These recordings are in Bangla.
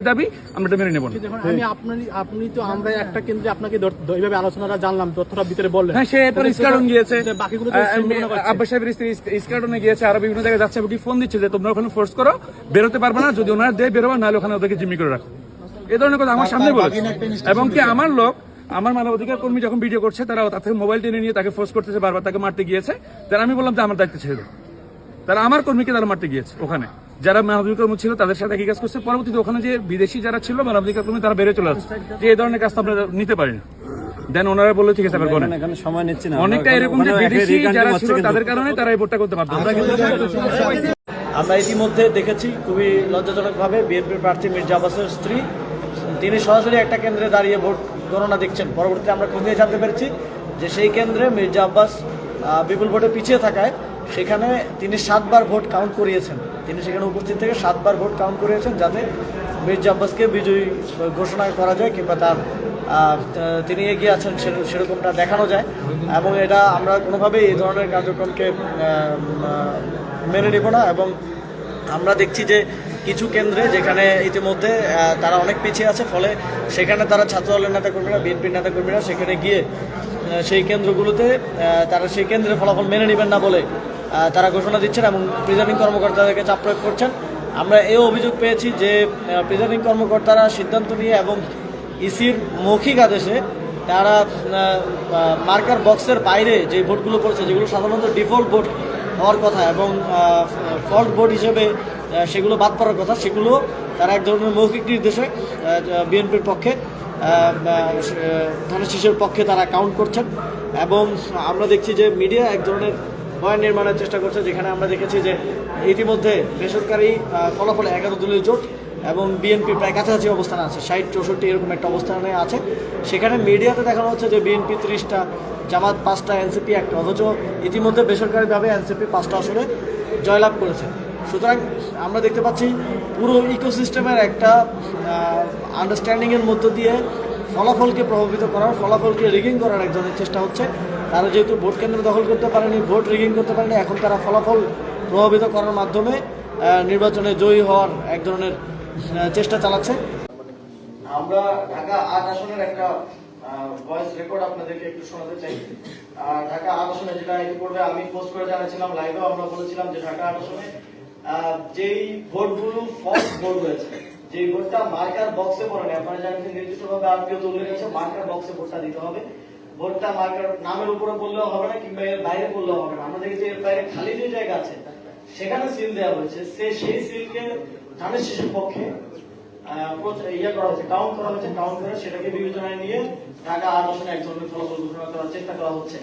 দাবি আমরা মেনে নেব না। আপনি তো আমরা একটা কেন্দ্রে আপনাকে এইভাবে আলোচনাটা জানলাম, তথ্যটা ভিতরে বললেন। হ্যাঁ, সে এরপর ইস্কাটন গিয়েছে, বাকিগুলো আব্বাস সাহেবের স্ত্রী ইস্কাটনে গিয়েছে, আরো বিভিন্ন জায়গায় যাচ্ছে, কি ফোন দিচ্ছে যে তোমরা ওখানে ফোর্স করো, বেরোতে পারবে না, যদি ওনারা দেয় বেরোবা, নাহলে ওখানে ওদেরকে জিম্মি করে রাখো। এই ধরনের কথা আমার সামনে বলেছে। এবং কি আমার লোক, আমার মানবাধিকার কর্মী যখন ভিডিও করছে, তারা তার থেকে মোবাইল টেনে নিয়ে তাকে ফোর্স করতেছে, বারবার তাকে মারতে গিয়েছে। তারা আমি বললাম যে আমার দায়িত্ব ছেড়ে দেয়। তারা আমার কর্মীকে তারা মারতে গিয়েছে। ওখানে যারা মানবাধিকার কর্মী ছিল তাদের সাথে একই কাজ করছে। পরবর্তীতে ওখানে যে বিদেশি যারা ছিল মানবাধিকার কর্মী, তারা বেড়ে চলে আসছে যে এই ধরনের কাজ তো আমরা নিতে পারি না। দেন ওনারা বললো ঠিক আছে আবার বলেন, সময় নিচ্ছি না। অনেকটা এরকম যে বিদেশি যারা ছিল তাদের কারণে তারা এই ভোটটা করতে পারতো। আমরা ইতিমধ্যে দেখেছি খুবই লজ্জাজনকভাবে বিএনপির প্রার্থী মির্জা আব্বাসের স্ত্রী, তিনি সরাসরি একটা কেন্দ্রে দাঁড়িয়ে ভোট গণনা দেখছেন। পরবর্তীতে আমরা খোঁজ নিয়ে জানতে পেরেছি যে সেই কেন্দ্রে মির্জা আব্বাস বিপুল ভোটে পিছিয়ে থাকায় সেখানে তিনি 7 বার ভোট কাউন্ট করিয়েছেন। তিনি সেখানে উপস্থিত থেকে 7 বার ভোট কাউন্ট করিয়েছেন, যাতে মির্জা আব্বাসকে বিজয়ী ঘোষণা করা যায় কিংবা তার তিনি এগিয়ে আছেন সেরকমটা দেখানো যায়। এবং এটা আমরা কোনোভাবেই এই ধরনের কার্যক্রমকে মেনে নেব না। এবং আমরা দেখছি যে কিছু কেন্দ্রে যেখানে ইতিমধ্যে তারা অনেক পিছিয়ে আছে, ফলে সেখানে তারা ছাত্র দলের নেতাকর্মীরা, বিএনপির নেতাকর্মীরা সেখানে গিয়ে সেই কেন্দ্রগুলোতে তারা সেই কেন্দ্রের ফলাফল মেনে নেবেন না বলে তারা ঘোষণা দিচ্ছেন এবং প্রিজাইডিং কর্মকর্তাদেরকে চাপ প্রয়োগ করছেন। আমরা এও অভিযোগ পেয়েছি যে প্রিজাইডিং কর্মকর্তারা সিদ্ধান্ত নিয়ে এবং ইসির মৌখিক আদেশে তারা মার্কার বক্সের বাইরে যে ভোটগুলো পড়েছে, যেগুলো সাধারণত ডিফল্ট ভোট হওয়ার কথা এবং ফল্ট ভোট হিসেবে সেগুলো বাদ পড়ার কথা, সেগুলো তারা এক ধরনের মৌখিক নির্দেশে বিএনপির পক্ষে, ধানের শীষের পক্ষে তারা কাউন্ট করছেন। এবং আমরা দেখছি যে মিডিয়া এক ধরনের বয়ান নির্মাণের চেষ্টা করছে, যেখানে আমরা দেখেছি যে ইতিমধ্যে বেসরকারি ফলাফলে 11 দলীয় জোট এবং বিএনপি প্রায় কাছাকাছি অবস্থানে আছে, 60-64 এরকম একটা অবস্থানে আছে। সেখানে মিডিয়াতে দেখানো হচ্ছে যে বিএনপি 30টা, জামাত 5টা, এনসিপি 1টা, অথচ ইতিমধ্যে বেসরকারিভাবে এনসিপি 5টা আসনে জয়লাভ করেছে। সুতরাং আমরা দেখতে পাচ্ছি পুরো ইকোসিস্টেমের একটা আন্ডারস্ট্যান্ডিংয়ের মধ্য দিয়ে ফলাফলকে প্রভাবিত করার, ফলাফলকে রিগিং করার এক ধরনের চেষ্টা হচ্ছে। তারা যেহেতু ভোট কেন্দ্র দখল করতে পারেনি, ভোট রিগিং করতে পারেনি, এখন তারা ফলাফল প্রভাবিত করার মাধ্যমে নির্বাচনে জয়ী হওয়ার এক ধরনের চেষ্টা চালাচ্ছে। আমরা ঢাকা 8 আসনের একটা ভয়েস রেকর্ড আপনাদেরকে একটু শোনাতে চাই। ঢাকা 8 আসনে যেটা ইতিপূর্বে আমি পোস্ট করে জানাচ্ছিলাম, লাইভেও আমরা বলেছিলাম যে ঢাকা 8 আসনে যেই ভোটগুলো ফলস ভোট হয়েছে, যেই ভোটটা মার্কার বক্সে পড়েনি, আপনারা জানেন যে নির্দিষ্টভাবে আরপিওতে উল্লেখ আছে মার্কার বক্সে ভোটটা দিতে হবে। ভোটটা মার্কার নামের উপরে পড়লেও হবে না কিংবা এর বাইরে পড়লেও হবে না। আমরা দেখেছি এর বাইরে খালি যে জায়গা আছে সেখানে সিল দেওয়া হয়েছে, সেই সিলকে ধানের শীষের পক্ষে করা হচ্ছে, কাউন্ট করা হচ্ছে। কাউন্ট করে সেটাকে বিবেচনায় নিয়ে ঢাকা 8 আসনে এক ধরনের ফলাফল ঘোষণা করার চেষ্টা করা হচ্ছে।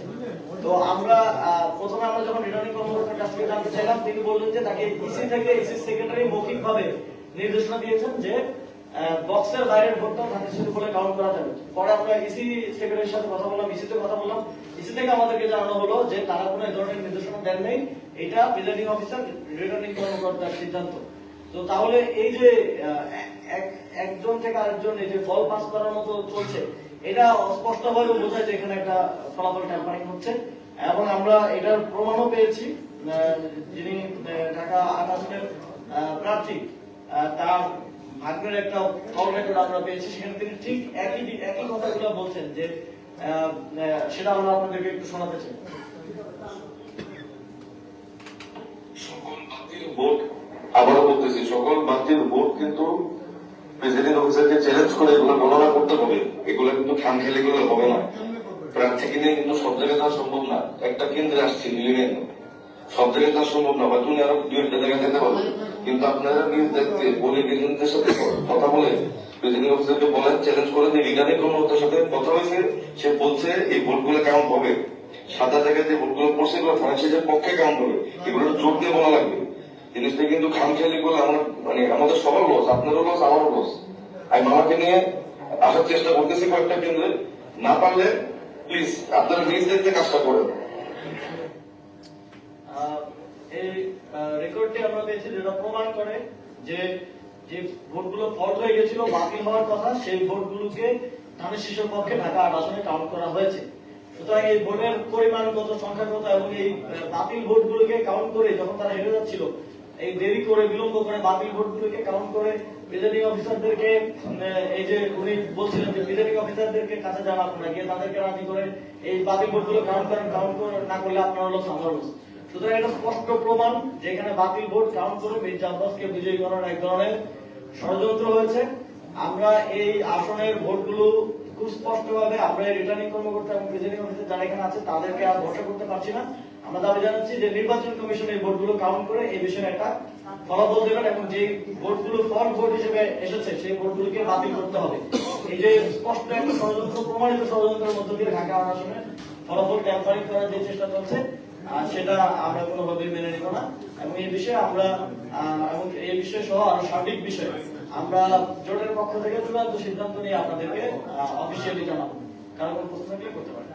তো আমরা প্রথমে আমরা যখন রিটার্নিং কর্মকর্তার কাছ থেকে জানতে চাইলাম, তিনি বললেন যে তাকে ইসি থেকে ইসি সেক্রেটারি মৌখিকভাবে নির্দেশনা দিয়েছেন যে বক্সের বাইরের ভোটটা ধানের শীষের বলে কাউন্ট করা যাবে। পরে আমরা ইসি সেক্রেটারির সাথে কথা বললাম, ইসিতে কথা বললাম, ইসি থেকে আমাদেরকে জানানো হলো যে তারা কোনো এই ধরনের নির্দেশনা দেন নেই, এটা প্রিজাইডিং অফিসার, রিটার্নিং কর্মকর্তার সিদ্ধান্ত। তো তাহলে এই যে একজন থেকে আরেকজন এই যে ফল পাস করার মতো চলছে, এটা স্পষ্টভাবে বোঝায় যে এখানে একটা ফলাফল ট্যাম্পারিং হচ্ছে। এবং আমরা এটার প্রমাণও পেয়েছি, যিনি ঢাকা 8 আসনের প্রার্থী, তার ভাগ্নের একটা কল রেকর্ড আমরা পেয়েছি, সেখানে তিনি ঠিক একই কথাগুলো বলছেন, যে সেটা আমরা আপনাদেরকে একটু শোনাতে চাই। সকল বাতিল ভোট, আবারও বলতেছি, সকল বাতিল ভোট কিন্তু প্রেসিডেন্ট অফিসারকে চ্যালেঞ্জ করে এগুলো গণনা করতে হবে। এগুলো কিন্তু খামখেয়ালি করে হবে না। প্রার্থীকে নিয়ে কিন্তু সব জায়গায় যাওয়া সম্ভব না। একটা কেন্দ্রে আসছে মিলিয়ে সব জায়গায় যাওয়া সম্ভব না, বা তুমি আরো 2-1টা জায়গায় যেতে পারবে। কিন্তু আপনারা নিজ দায়িত্বে বলে এজেন্টদের সাথে কথা বলে প্রেসিডেন্ট অফিসারকে বলেন, চ্যালেঞ্জ করে যে রিটার্নিং কর্মকর্তার সাথে কথা হয়েছে, সে বলছে এই ভোটগুলো কাউন্ট হবে, সাদা জায়গায় যে ভোটগুলো পড়ছে এগুলো ধানের শীষের পক্ষে কাউন্ট হবে। এগুলো জোর দিয়ে বলা লাগবে। জিনিসটা কিন্তু খামখেয়ালি করলে আমরা আমাদের সবার লস, আপনারও লস, আমারও লস। আমি মামাকে নিয়ে আসার চেষ্টা করতেছি কয়েকটা কেন্দ্রে, না পারলে প্লিজ আপনারা নিজ দায়িত্বে কাজটা করেন। এই রেকর্ডটি আমরা পেয়েছি, যেটা প্রমাণ করে যে যে ভোটগুলো ফল্ট হয়ে গেছিল, বাতিল হওয়ার কথা, সেই ভোটগুলোকে ধানের শীষের পক্ষে ঢাকা 8 আসনে কাউন্ট করা হয়েছে। সুতরাং এই ভোটের পরিমাণগত, সংখ্যাগত এবং এই বাতিল ভোটগুলোকে কাউন্ট করে যখন তারা হেরে যাচ্ছিল, এই দেরি করে, বিলম্ব করে বাতিল ভোটগুলোকে কাউন্ট করে প্রিজাইডিং অফিসারদেরকে, এই যে উনি বলছিলেন যে প্রিজাইডিং অফিসারদেরকে কাছে যান আপনারা, গিয়ে তাদেরকে রাজি করে এই বাতিল ভোটগুলো কাউন্ট করেন, কাউন্ট না করলে আপনারা হলো সামলানো। সুতরাং এটা স্পষ্ট প্রমাণ যে এখানে বাতিল ভোট কাউন্ট করে মির্জা আব্বাসকে বিজয়ী করার এক ধরনের ষড়যন্ত্র হয়েছে। আমরা এই আসনের ভোটগুলো খুব স্পষ্টভাবে আমরা রিটার্নিং কর্মকর্তা এবং প্রিজাইডিং অফিসার যারা এখানে আছে তাদেরকে আর ভরসা করতে পারছি না। আমরা দাবি জানাচ্ছি যে নির্বাচন কমিশন এই ভোটগুলো কাউন্ট করে এই বিষয়ে একটা ফলাফল দেবেন এবং যে ভোটগুলো ফল্ট ভোট হিসেবে এসেছে সেই ভোটগুলোকে বাতিল করতে হবে। এই যে স্পষ্ট একটা ষড়যন্ত্র, প্রমাণিত ষড়যন্ত্রের মধ্য দিয়ে ঢাকা আসনে ফলাফল ট্যাম্পারিং করার যে চেষ্টা চলছে সেটা আমরা কোনোভাবেই মেনে নিব না। এবং এই বিষয়ে আমরা এবং এই বিষয় সহ আরো সার্বিক বিষয়ে আমরা জোটের পক্ষ থেকে চূড়ান্ত সিদ্ধান্ত নিয়ে আপনাদেরকে অফিসিয়ালি জানাবো। কারণ কোনো প্রশ্ন থাকলে করতে পারেন।